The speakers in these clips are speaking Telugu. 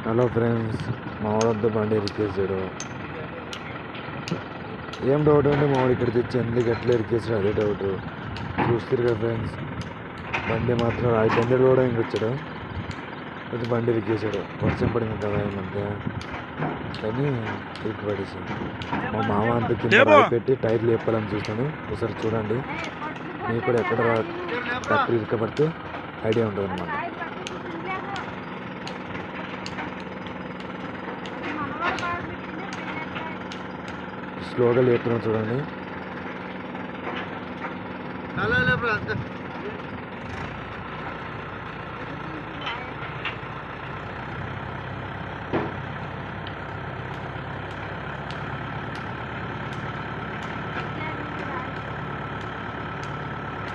హలో ఫ్రెండ్స్, మా వాడొద్దు బండి ఇరికేసాడు. ఏం డౌట్ అంటే మా వాడు ఇక్కడ తెచ్చి ఎందుకు ఎట్లా ఇరికేసాడు అదే డౌట్. చూస్తారు కదా ఫ్రెండ్స్, బండి మాత్రం రాయి బండి కూడా ఇంకొచ్చాడు. అది బండి ఇరికేసాడు. వర్షం పడింది కదా ఈ మధ్య, కానీ ఇరికి పడేసింది. మా మామ అంత కింద రాయి పెట్టి టైర్లు చెప్పాలని చూస్తాను. ఒకసారి చూడండి, మీకు కూడా ఎక్కడ ట్రాక్టర్ ఇరకబడితే ఐడియా ఉంటుంది అన్నమాట. స్లోగా లేపుతున్నాం చూడండి.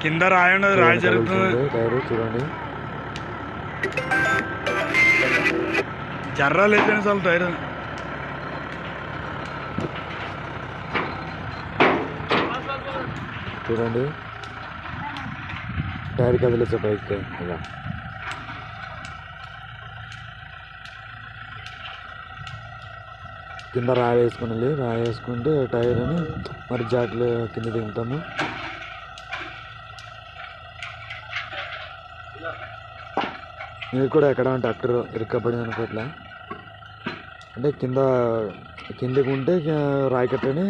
కింద రాయి ఉండదు, రాయి జరుగుతుంది. టైరు చూడండి, జర్ర లేదని అసలు టైర్ చూడండి, టైర్ కదిలేసే బైక్ ఇలా. కింద రాయి వేసుకుని వెళ్ళి రాయి వేసుకుంటే టైర్ అని మరి జాగ్రత్తలు కింద దిగుతాము. మీరు కూడా ఎక్కడ ట్రాక్టర్ ఇరుక్కబడింది అనుకోవట్లా, అంటే కిందకు ఉంటే రాయి కట్టని